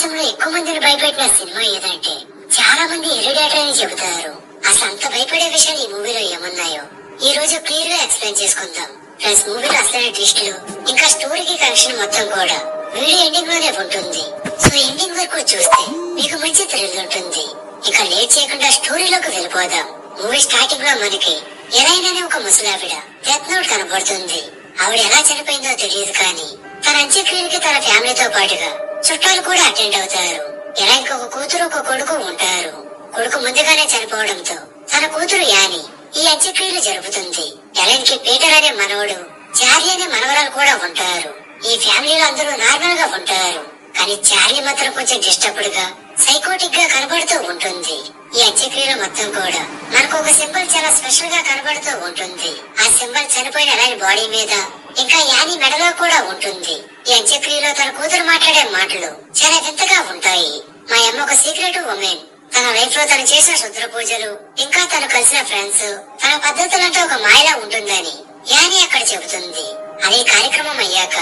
ప్రపంచంలో ఎక్కువ మందిని భయపెట్టిన సినిమా ఏదంటే చాలా మంది ఎలిడేటర్ అని చెబుతారు. అసలు అంత భయపడే విషయాలు ఈ మూవీలో ఏమున్నాయో ఈ రోజు క్లియర్ గా ఎక్స్ప్లెయిన్ చేసుకుందాం. ప్లస్ మూవీలో అసలైన ట్విస్టులు ఇంకా స్టోరీకి కనెక్షన్ మొత్తం కూడా వీడియో ఎండింగ్ లోనే ఉంటుంది. సో ఎండింగ్ వరకు చూస్తే మీకు మంచి థ్రిల్ ఉంటుంది. ఇక లేట్ చేయకుండా స్టోరీలోకి వెళ్ళిపోదాం. మూవీ స్టార్టింగ్ లో మనకి ఎలైన్ ఒక ముసలావిడ డెత్ నోట్ కనబడుతుంది. ఆవిడ ఎలా చనిపోయిందో తెలియదు కానీ తన అంత్యక్రియలకి తన ఫ్యామిలీతో పాటుగా చుట్టాలు కూడా అటెండ్ అవుతారు. ఎలైన్ ఒక కూతురు ఒక కొడుకు ఉంటారు. కొడుకు ముందుగానే చనిపోవడంతో తన కూతురు యాని ఈ అంత్యక్రియలు జరుపుతుంది. ఎలైన్ కి పీటర్ అనే మనవడు, చార్లీ అనే మనవరాలు కూడా ఉంటారు. ఈ ఫ్యామిలీలో అందరూ నార్మల్ గా ఉంటారు. కానీ చార్లీ మాత్రం కొంచెం డిస్టర్బ్డ్ గా సైకోటిక్ గా కనబడుతూ ఉంటుంది. ఈ అంత్యక్రియలు మొత్తం కూడా మనకు ఒక సింబల్ చాలా స్పెషల్ గా కనబడుతూ ఉంటుంది. ఆ సింబల్ చనిపోయిన ఎలైన్ బాడీ మీద ఇంకా యాని మెడలో కూడా ఉంటుంది. ఈ అంత్యక్రియలో తన కూతురు మాట్లాడే మాటలు చాలా వింతగా ఉంటాయి. మా అమ్మ ఒక సీక్రెట్ ఉమెన్. తన లైఫ్ లో తను చేసిన శుద్ర పూజలు ఇంకా తను కలిసిన ఫ్రెండ్స్ తన పద్ధతులంటే ఒక మాయలా ఉంటుందని యాని అక్కడ చెబుతుంది. అదే కార్యక్రమం అయ్యాక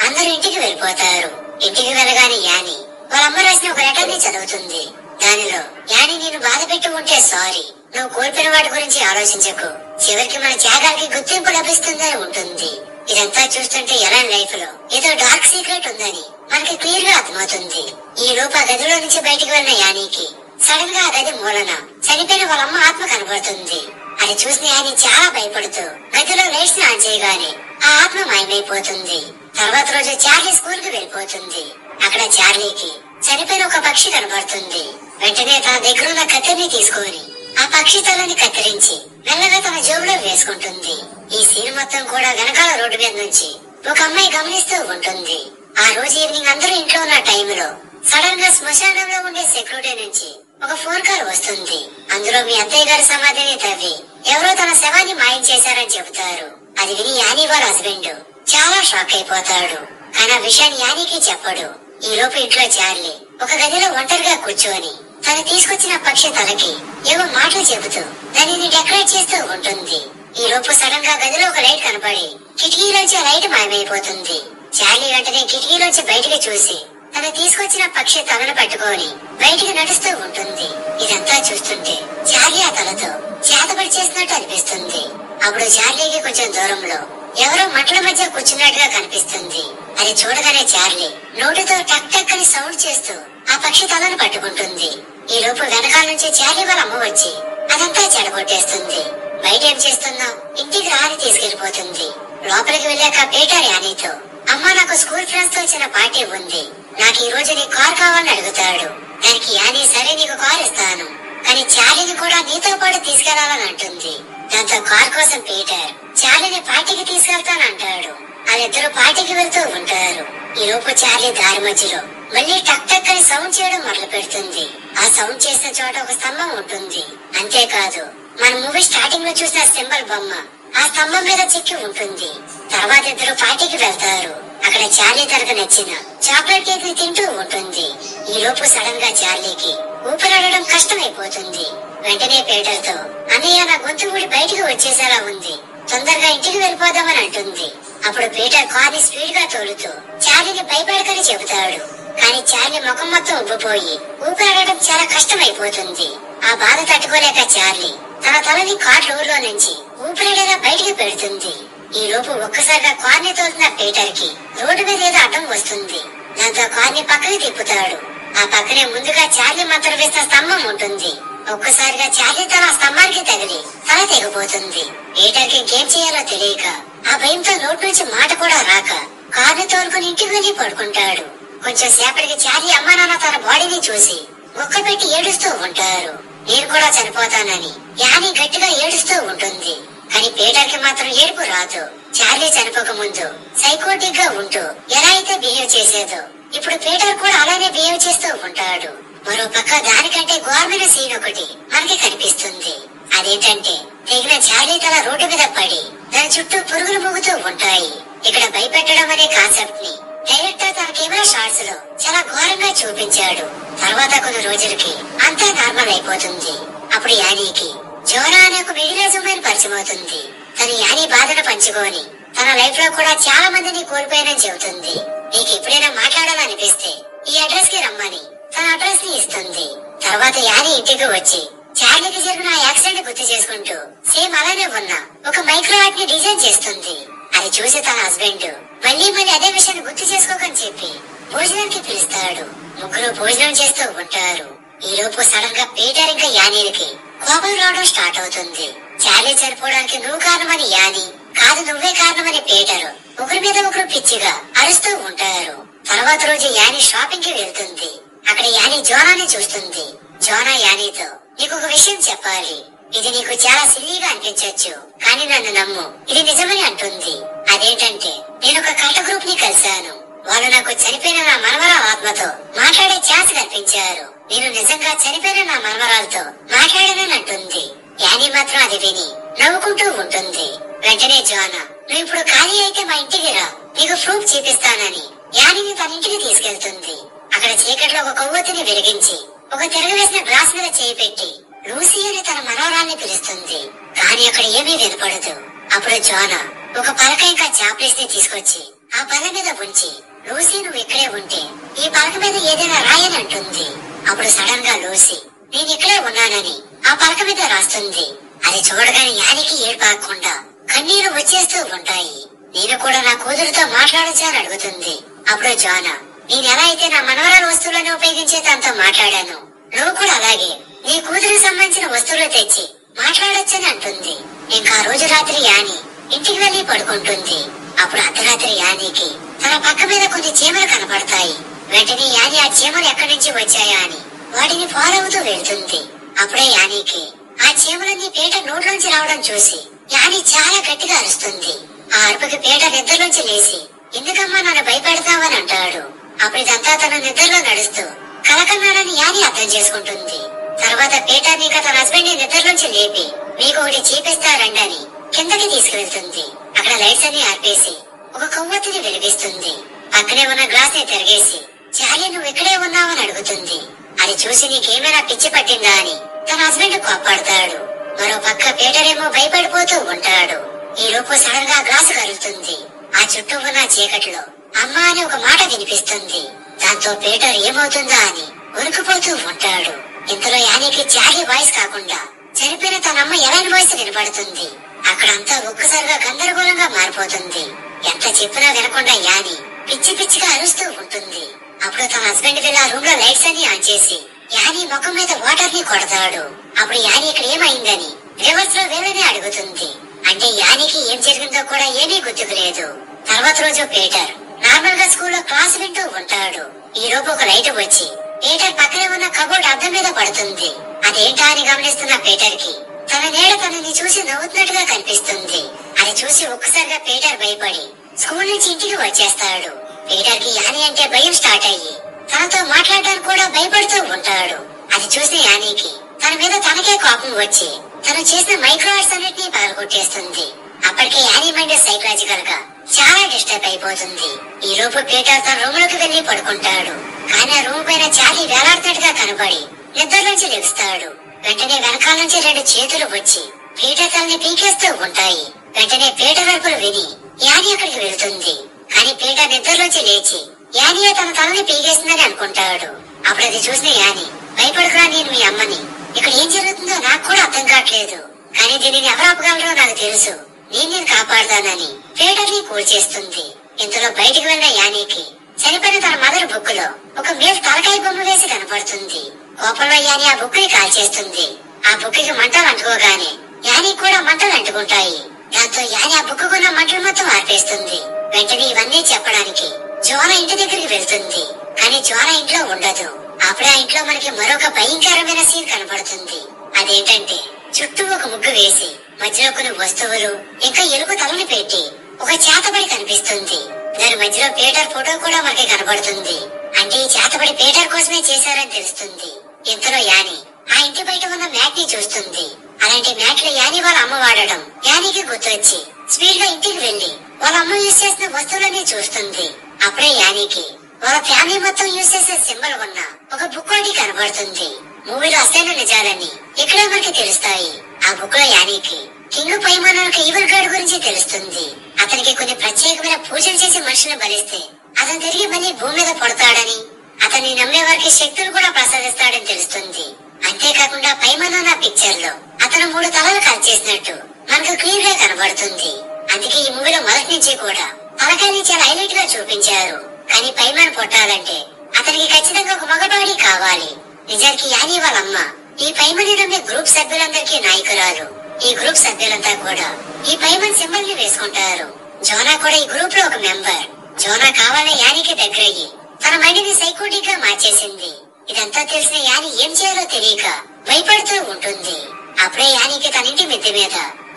అందరూ ఇంటికి వెళ్ళిపోతారు. ఇంటికి వెళ్ళగానే యాని వాళ్ళ అమ్మ రాసిన ఒక లెటర్ ని చదువుతుంది. దానిలో యాని నేను బాధ పెట్టి ఉంటే సారీ, నువ్వు కోల్పోయిన వాటి గురించి ఆలోచించకు, చివరికి మన త్యాగాలకి గుర్తింపు లభిస్తుందని ఉంటుంది. ఇదంతా చూస్తుంటే ఎలైన్ లైఫ్ లో ఏదో డార్క్ సీక్రెట్ ఉందని మనకి క్లియర్ గా అర్థమవుతుంది. ఈ లోపు ఆ గదిలో నుంచి బయటికి వెళ్ళిన యానికి సడన్ గా ఆ గది మూలన చనిపోయిన వాళ్ళ అమ్మ ఆత్మ కనబడుతుంది. అది చూసిన యాని చాలా భయపడుతూ గదిలో లైట్స్ ని ఆన్ చేయగానే ఆ ఆత్మ మాయమైపోతుంది. తర్వాత రోజు చార్లీ స్కూల్ కి వెళ్ళిపోతుంది. అక్కడ చార్లీకి చనిపోయిన ఒక పక్షి కనబడుతుంది. వెంటనే తన దగ్గరున్న కత్తిని తీసుకొని ఆ పక్షి తలని కత్తిరించి మెల్లగా తన జోబులో వేసుకుంటుంది. ఈ సీన్ మొత్తం కూడా వెనకాల రోడ్డు మీద నుంచి ఒక అమ్మాయి గమనిస్తూ ఉంటుంది. ఆ రోజు ఈవినింగ్ అందరూ ఇంట్లో ఉన్న టైంలో సడన్ గా శ్మశానంలో ఉండే సెక్యూరిటీ నుంచి ఒక ఫోన్ కాల్ వస్తుంది. అందులో మీ అత్తయ్య గారి సమాధిని తవ్వి ఎవరో తన శవాన్ని మాయం చేశారని చెబుతారు. అది విని యాని వాళ్ళ హస్బెండ్ చాలా షాక్ అయిపోతాడు. కానీ ఆ విషయాన్ని యానికి చెప్పడు. ఈ లోపు ఇంట్లో చార్లీ ఒక గదిలో ఒంటరిగా కూర్చొని తను తీసుకొచ్చిన పక్షి తలకి ఏవో మాటలు చెబుతూ దానిని డెకరేట్ చేస్తూ ఉంటుంది. ఈ లోపు సడన్ గా గదిలో ఒక లైట్ కనపడి కిటికీలోంచి ఆ లైట్ మాయమైపోతుంది. చార్లీ వెంటనే కిటికీలోంచి బయటికి చూసి తను తీసుకొచ్చిన పక్షి తలను పట్టుకొని బయటికి నడుస్తూ ఉంటుంది. ఇదంతా చూస్తుంటే చార్లీ ఆ తలతో చేతబడి చేసినట్టు అనిపిస్తుంది. అప్పుడు చార్లీకి కొంచెం దూరంలో ఎవరో మంటల మధ్య కూర్చున్నట్టుగా కనిపిస్తుంది. అది చూడగానే చార్లీ నోటితో టక్ టక్ అని సౌండ్ చేస్తూ ఆ పక్షి తలను పట్టుకుంటుంది. ఈ లోపు వెనకాల నుంచి చార్లీ వాళ్ళ అమ్మ వచ్చి అదంతా చెడగొట్టేస్తుంది. బయట ఏం చేస్తున్నావు, ఇంటికి రాని తీసుకెళ్లిపోతుంది. లోపలికి వెళ్ళాక పీటర్ యానీతో అమ్మ నాకు స్కూల్ ఫ్రెండ్స్ తో వచ్చిన పార్టీ ఉంది, నాకు ఈ రోజు నీ కార్ కావాలని అడుగుతాడు. దానికి యానీ సరే నీకు కార్ ఇస్తాను, కానీ చార్లీని కూడా నీతో పాటు తీసుకెళ్లాలని అంటుంది. దాంతో కార్ కోసం పీటర్ చార్లీని పార్టీకి తీసుకెళ్తానంటాడు. వాళ్ళిద్దరూ పార్టీకి వెళ్తూ ఉంటారు. ఈ లోపు చార్లీ దారి మధ్యలో మళ్ళీ టక్ టక్ అని సౌండ్ చేయడం మొదలు పెడుతుంది. ఆ సౌండ్ చేసిన చోట ఒక స్తంభం ఉంటుంది. అంతేకాదు మన మూవీ స్టార్టింగ్ లో చూసిన సింబల్ బొమ్మ ఆ స్తంభం మీద చెక్కి ఉంటుంది. తర్వాత ఇద్దరు పార్టీకి వెళ్తారు. అక్కడ చార్లీ తనకు నచ్చిన చాక్లెట్ కేక్ ని తింటూ ఉంటుంది. ఈ లోపు సడన్ గా చార్లీకి ఊపిరాడడం కష్టమైపోతుంది. వెంటనే పీటర్ తో అన్నయ్య నా గొంతు ఊడి బయటకు వచ్చేసేలా ఉంది, తొందరగా ఇంటికి వెళ్ళిపోదామని అంటుంది. అప్పుడు పీటర్ కార్ ని స్పీడ్ గా తోలుతూ చార్లీని భయపడకని చెబుతాడు. కానీ చార్లీ ముఖం మొత్తం ఉబ్బిపోయి ఊపిరాడడం చాలా కష్టమైపోతుంది. ఆ బాధ తట్టుకోలేక చార్లీ తన తలని కార్ డోర్ లో నుంచి ఊపిరాడేలా బయటికి పెడుతుంది. ఈ లోపు ఒక్కసారిగా కార్ ని తోలుతున్న పీటర్ కి రోడ్డు మీద ఏదో అడ్డం వస్తుంది. దాంతో కార్ ని పక్కకి తిప్పుతాడు. ఆ పక్కనే ముందుగా చార్లీ మంత్రం వేసిన స్తంభం ఉంటుంది. ఒక్కసారిగా చార్లీ తన స్తంభానికి తగిలి తల తెగిపోతుంది. పీటర్ కి ఇంకేం చేయాలో తెలియక ఆ భయంతో నోటి నుంచి మాట కూడా రాక కార్ ని తోలుకుని ఇంటికి వెళ్లి పడుకుంటాడు. కొంచెం సేపటికి చార్లీ అమ్మా నాన్న తన బాడీని చూసి ఒక్క పెట్టి ఏడుస్తూ ఉంటారు. నేను కూడా చనిపోతానని యాని గట్టిగా ఏడుస్తూ ఉంటుంది. కానీ పీటర్ కి మాత్రం ఏడుపు రాదు. చార్లీ చనిపోక ముందు సైకోటిక్ గా ఉంటూ ఎలా అయితే బిహేవ్ చేసేదో ఇప్పుడు పీటర్ కూడా అలానే బిహేవ్ చేస్తూ ఉంటాడు. మరో పక్క దానికంటే ఘోరమైన సీన్ ఒకటి మనకి కనిపిస్తుంది. అదేంటంటే తెగిన చార్లీ తల రోడ్డు మీద పడి దాని చుట్టూ పురుగులు మోగుతూ ఉంటాయి. ఇక్కడ భయపెట్టడం అనే కాన్సెప్ట్ ని డైరెక్టర్ తన కెమెరా షాట్స్ లో చాలా ఘోరంగా చూపించాడు. తర్వాత కొన్ని రోజులకి అంతా నార్మల్ అయిపోతుంది. అప్పుడు యానీకి జోనా అనే ఒక మిడిల్ ఏజ్ ఉమెన్ పరిచయం అవుతుంది. తను యానీ బాధను పంచుకొని తన లైఫ్ లో కూడా చాలా మందిని కోల్పోయానని చెబుతుంది. నీకు ఎప్పుడైనా మాట్లాడాలనిపిస్తే ఈ అడ్రస్ కి రమ్మని తన అడ్రస్ ని ఇస్తుంది. తర్వాత యానీ ఇంటికి వచ్చి చార్లీకి జరిగిన ఆ యాక్సిడెంట్ గుర్తు చేసుకుంటూ సేమ్ అలానే ఉన్న ఒక మైక్రో ఆర్ట్ ని డిజైన్ చేస్తుంది. అది చూసి తన హస్బెండ్ మళ్ళీ అదే విషయాన్ని గుర్తు చేసుకోకని చెప్పి భోజనానికి పిలుస్తాడు. ముగ్గురు భోజనం చేస్తూ ఉంటారు. ఈ లోపు సడన్ గా పీటర్ ఇంకా యానీలకి కోపం రావడం స్టార్ట్ అవుతుంది. చార్లీ చనిపోవడానికి నువ్వు కారణమని యానీ, కాదు నువ్వే కారణమని పీటర్ ఒకరి మీద ఒకరు పిచ్చిగా అరుస్తూ ఉంటారు. తర్వాత రోజు యానీ షాపింగ్ కి వెళ్తుంది. అక్కడ యానీ జోనాని చూస్తుంది. జోనా యానీతో నీకు ఒక విషయం చెప్పాలి. ఇది నీకు చాలా సిల్లీగా అనిపించొచ్చు, కానీ నన్ను నమ్ము, ఇది నిజమని అంటుంది. అదేంటంటే నేను ఒక కల్ట్ గ్రూప్ ని కలిశాను. వాళ్ళు నాకు చనిపోయిన నా మనవరాల ఆత్మతో మాట్లాడే ఛాన్స్ కల్పించారు. నేను నిజంగా చనిపోయిన నా మనవరాలతో మాట్లాడానని అంటుంది. యానీ మాత్రం అది విని నవ్వుకుంటూ ఉంటుంది. వెంటనే జోనా నువ్వు ఇప్పుడు ఖాళీ అయితే మా ఇంటికి రా, నీకు ప్రూఫ్ చూపిస్తానని యానీని తన ఇంటికి తీసుకెళ్తుంది. అక్కడ చీకట్లో ఒక కొవ్వొత్తిని వెలిగించి ఒక తిరగవేసిన గ్లాస్ మీద చేయి పెట్టి లూసీ అని తన మనవరాల్ని పిలుస్తుంది. కానీ అక్కడ ఏమీ వినపడదు. అప్పుడు జోనా ఒక పలక ఇంకా చాప్లేస్ ని తీసుకొచ్చి ఆ పళ్ళ మీద ఉంచి లూసీ నువ్వు ఇక్కడే ఉంటే ఈ పలక మీద ఏదైనా రాయని అంటుంది. అప్పుడు సడన్ గా లూసీ నేను ఇక్కడే ఉన్నానని ఆ పలక మీద రాస్తుంది. అది చూడగానే యానికి ఏడ్పాకుండా కన్నీరు వచ్చేస్తూ ఉంటాయి. నేను కూడా నా కూతురుతో మాట్లాడొచ్చా అని అడుగుతుంది. అప్పుడు జోనా నేను ఎలా అయితే నా మనవరాల వస్తువులను ఉపయోగించే తనతో మాట్లాడాను, నువ్వు కూడా అలాగే నీ కూతురికి సంబంధించిన వస్తువులు తెచ్చి మాట్లాడొచ్చని అంటుంది. ఇంకా రోజు రాత్రి యానీ ఇంటికి వెళ్లి పడుకుంటుంది. అప్పుడు అర్ధరాత్రి యానీకి తన పక్క మీద కొన్ని చీమలు కనపడతాయి. వెంటనే యానీ ఆ చీమలు ఎక్కడి నుంచి వచ్చాయా అని వాటిని ఫాలో అవుతూ వెళ్తుంది. అప్పుడే యానీకి ఆ చీమలన్నీ పీటర్ నోట్లోంచి రావడం చూసి యానీ చాలా గట్టిగా అరుస్తుంది. ఆ అరుపుకి పీటర్ నిద్రలోంచి లేచి ఎందుకమ్మా నన్ను భయపెడతావని అంటాడు. అప్పుడు ఇదంతా తన నిద్రలో నడుస్తూ కలకన్నాడని యానీ అర్థం చేసుకుంటుంది. తర్వాత పీటర్ ఇంకా తన హస్బెండ్ ని నిద్రలోంచి లేపి మీకు ఒకటి చూపిస్తారండి అని కిందకి తీసుకువెళ్తుంది. అక్కడ లైట్స్ అన్ని ఆర్పేసి ఒక కొవ్వొత్తిని వెలిగిస్తుంది. పక్కనే ఉన్న గ్లాస్ ని తిరిగేసి చార్లీ నువ్వు ఇక్కడే ఉన్నావని అడుగుతుంది. అది చూసి నీకేమైనా పిచ్చి పట్టిందా అని తన హస్బెండ్ కోప్పడతాడు. మరో పక్క పీటర్ ఏమో భయపడిపోతూ ఉంటాడు. ఈ లోపు సడన్ గా గ్లాసు కలుగుతుంది. ఆ చుట్టూ ఉన్న చీకట్లో అమ్మా అని ఒక మాట వినిపిస్తుంది. దాంతో పీటర్ ఏమవుతుందా అని ఉరుకుపోతూ ఉంటాడు. ఇంతలో యానీకి చార్లీ వాయిస్ కాకుండా చనిపోయిన తన అమ్మ ఎలాంటి వాయిస్ వినపడుతుంది. అక్కడంతా ఒక్కసారిగా గందరగోళంగా మారిపోతుంది. ఎంత చెప్పినా వినకుండా యానీ పిచ్చి పిచ్చిగా అరుస్తూ ఉంటుంది. అప్పుడు తన హస్బెండ్ వెళ్ళి ఆ రూమ్ లో లైట్స్ అన్ని ఆన్ చేసి యానీ ముఖం మీద వాటర్ ని కొడతాడు. అప్పుడు యానీ ఇక్కడ ఏమైందని రివర్స్ లో వేళ్ళని అడుగుతుంది. అంటే యానీకి ఏం జరిగిందో కూడా ఏమీ గుర్తుకు లేదు. తర్వాత రోజు పీటర్ నార్మల్ గా స్కూల్లో క్లాస్ వింటూ ఉంటాడు. ఈ లోపు ఒక లైట్ వచ్చి పీటర్ పక్కనే ఉన్న కబోర్డ్ అద్దం మీద పడుతుంది. అదేంటా అని గమనిస్తున్న పీటర్ కి తన నీడ తనని చూసి నవ్వుతున్నట్టుగా కనిపిస్తుంది. అది చూసి ఒక్కసారిగా పీటర్ భయపడి స్కూల్ నుంచి ఇంటికి వచ్చేస్తాడు. పీటర్ కి యానీ అంటే భయం స్టార్ట్ అయ్యి తనతో మాట్లాడడానికి కూడా భయపడుతూ ఉంటాడు. అది చూసిన యానీకి తన మీద తనకే కోపం వచ్చి తను చేసిన మైక్రో ఆర్ట్స్ అన్నిటినీ పగలగొట్టేస్తుంది. అప్పటికే యానీ మైండ్ సైకలాజికల్ గా చాలా డిస్టర్బ్ అయిపోతుంది. ఈ లోపు పీటర్ తన రూమ్ లోకి వెళ్లి పడుకుంటాడు. కానీ ఆ రూమ్ పైన చార్లీ వేలాడుతున్నట్టుగా కనబడి నిద్రలోంచి లెగుస్తాడు. వెంటనే వెనకాల నుంచి 2 చేతులు వచ్చి పీటర్ తలని పీకేస్తూ ఉంటాయి. వెంటనే పీటర్ అరుపులు విని యానీ అక్కడికి వెళ్తుంది. కానీ పీటర్ నిద్రలోంచి లేచి యానీయే తన తలని పీకేస్తుందని అనుకుంటాడు. అప్పుడు అది చూసిన యానీ భయపడుకురా, నేను మీ అమ్మని, ఇక్కడ ఏం జరుగుతుందో నాకు కూడా అర్థం కావట్లేదు, కానీ దీనిని ఎవరు ఆపగలరో నాకు తెలుసు, నేను కాపాడుతానని పీటర్ ని కూల్చేస్తుంది. ఇంతలో బయటికి వెళ్లిన యానీకి చనిపోయిన తన మదర్ బుక్ లో ఒక మేల్ తలకాయ బొమ్మ వేసి కనపడుతుంది. కోపంలో యానీ ఆ బుక్ ని కాల్చేస్తుంది. ఆ బుక్ కి మంటలు అంటుకోగానే యానీ కూడా మంటలు అంటుకుంటాయి. దాంతో యానీ ఆ బుక్ కున్న మంటలు మొత్తం ఆర్పేస్తుంది. వెంటనే ఇవన్నీ చెప్పడానికి జోనా ఇంటి దగ్గరికి వెళ్తుంది. కానీ జోనా ఇంట్లో ఉండదు. అప్పుడే ఆ ఇంట్లో మనకి మరొక భయంకరమైన సీన్ కనపడుతుంది. అదేంటంటే చుట్టూ ఒక ముగ్గు వేసి మధ్యలో కొన్ని వస్తువులు ఇంకా ఎలుగు తలని పెట్టి ఒక చేతబడి కనిపిస్తుంది. దాని మధ్యలో పీటర్ ఫోటో కూడా మనకి కనబడుతుంది. అంటే ఈ చేతబడి పీటర్ కోసమే చేశారని తెలుస్తుంది. ఇంతలో యానీ ఆ ఇంటి బయట ఉన్న మ్యాట్ ని చూస్తుంది. అలాంటి మ్యాట్ లో యానీ వాళ్ళ అమ్మ వాడడం యానీకి గుర్తొచ్చి స్పీడ్ గా ఇంటికి వెళ్లి వాళ్ళ అమ్మ యూజ్ చేసిన వస్తువులన్నీ చూస్తుంది. అప్పుడే యానీకి వాళ్ళ ఫ్యామిలీ మొత్తం యూజ్ చేసే సింబల్ ఉన్న ఒక బుక్ ఒకటి కనబడుతుంది. మూవీలో అసలైన నిజాలన్నీ ఇక్కడే మనకి తెలుస్తాయి. ఆ బుక్ లో యానీకి కింగ్ పైమానానికి ఈవిల్ గార్డ్ గురించి తెలుస్తుంది. అతనికి కొన్ని ప్రత్యేకమైన పూజలు చేసి మనుషులను బలిస్తే అతను తిరిగి మళ్ళీ భూమి మీద పడతాడని, అతన్ని నమ్మే వారికి శక్తులు కూడా ప్రసాదిస్తాడని తెలుస్తుంది. అంతేకాకుండా పైమన్ ఉన్న పిక్చర్ లో అతను 3 తలలు కట్ చేసినట్టు మనకు క్లియర్ గా కనబడుతుంది. అందుకే ఈ మూవీలో మొదటి నుంచి కూడా తలకాయని చాలా హైలైట్ గా చూపించారు. కానీ పైమన్ పుట్టాలంటే అతనికి ఖచ్చితంగా ఒక మగబాడి కావాలి. నిజానికి యానీ వాళ్ళమ్మ ఈ పైమన్ నమ్మే గ్రూప్ సభ్యులందరికీ నాయకురాలు. ఈ గ్రూప్ సభ్యులంతా కూడా ఈ పైమన్ సింబల్ ని వేసుకుంటారు. జోనా కూడా ఈ గ్రూప్ లో ఒక మెంబర్. జోనా కావాలని యానీకి దగ్గరయ్యి తన మైండ్ ని సైకోటిక్ గా మార్చేసింది. ఇదంతా తెలిసిన యానీ ఏం చేయాలో తెలియక భయపడుతూ ఉంటుంది. అప్పుడే యానీకి తన ఇంటి మిద్దె మీద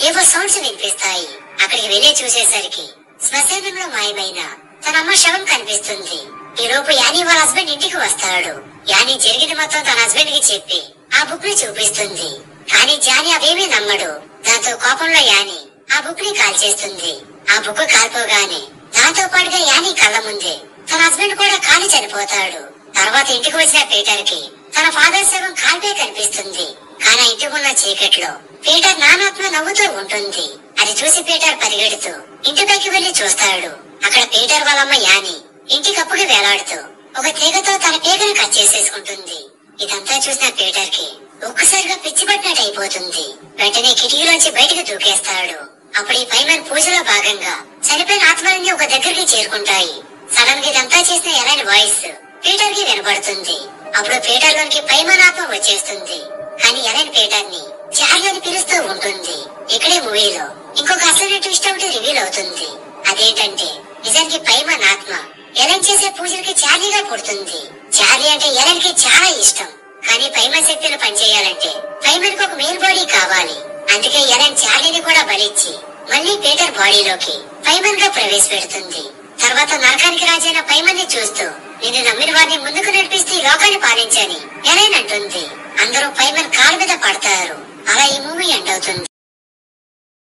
ఏవో సౌండ్స్ వినిపిస్తాయి. అక్కడికి వెళ్లి చూసేసరికి శ్మశానంలో మాయమైన తన అమ్మ శవం కనిపిస్తుంది. ఈ లోపు యానీ వాళ్ళ హస్బెండ్ ఇంటికి వస్తాడు. యానీ జరిగింది మొత్తం తన హస్బెండ్ కి చెప్పి ఆ బుక్ ని చూపిస్తుంది. కానీ జానీ అవేమీ నమ్మడు. దాంతో కోపంలో యానీ ఆ బుక్ ని కాల్చేస్తుంది. ఆ బుక్ కాల్పోగానే దాంతో పాటుగా యానీ కళ్ళ ముందే తన హస్బెండ్ కూడా కాలి చనిపోతాడు. తర్వాత ఇంటికి వచ్చిన పీటర్ కి తన ఫాదర్ శవం కాల్పే కనిపిస్తుంది. కానీ ఇంటికి ఉన్న చీకట్లో పీటర్ నానాత్మ నవ్వుతూ ఉంటుంది. అది చూసి పీటర్ పరిగెడుతూ ఇంటిపైకి వెళ్లి చూస్తాడు. అక్కడ పీటర్ వాళ్ళమ్మ యానీ ఇంటి కప్పుకి వేలాడుతూ ఒక తీగతో తన పేగను కట్ చేసేసుకుంటుంది. ఇదంతా చూసిన పీటర్ కి ఒక్కసారిగా పిచ్చి పట్టినట్టు అయిపోతుంది. వెంటనే కిటికీలోంచి బయటకు దూకేస్తాడు. అప్పుడు ఈ పైమన్ పూజలో భాగంగా చనిపోయిన ఆత్మలన్నీ ఒక దగ్గరికి చేరుకుంటాయి. సడన్ గా ఇదంతా చేసిన ఎలాంటి వాయిస్ పీటర్ కి వినబడుతుంది. అప్పుడు పీటర్ లోనికి పైమన్ ఆత్మ వచ్చేస్తుంది. కానీ ఎలైన్ పీటర్ ని చార్లీ అని పిలుస్తూ ఉంటుంది. ఇక్కడే మూవీలో ఇంకొక అసలు ట్విస్ట్ ఒకటి రివీల్ అవుతుంది. అదేంటంటే నిజానికి పైమన్ ఆత్మ ఎలైన్ చేసే పూజలకి చార్లీగా పుడుతుంది. చార్లీ అంటే ఎలైన్ కి చాలా ఇష్టం. కానీ పైమన్ శక్తులు పనిచేయాలంటే పైమన్ కు ఒక మెయిల్ బాడీ కావాలి. అందుకే ఎలైన్ చార్లీని కూడా బలిచ్చి మళ్ళీ పీటర్ బాడీలోకి పైమన్ గా ప్రవేశపెడుతుంది. తర్వాత నరకానికి రాజైన పైమన్ ని చూస్తూ నిన్ను నమ్మిన వారిని ముందుకు నడిపిస్తూ ఈ లోకాన్ని పాలించని ఎలైన్ అంటుంది. అందరూ పైమన్ కాలు మీద పడతారు. అలా ఈ మూవీ ఎండ్ అవుతుంది.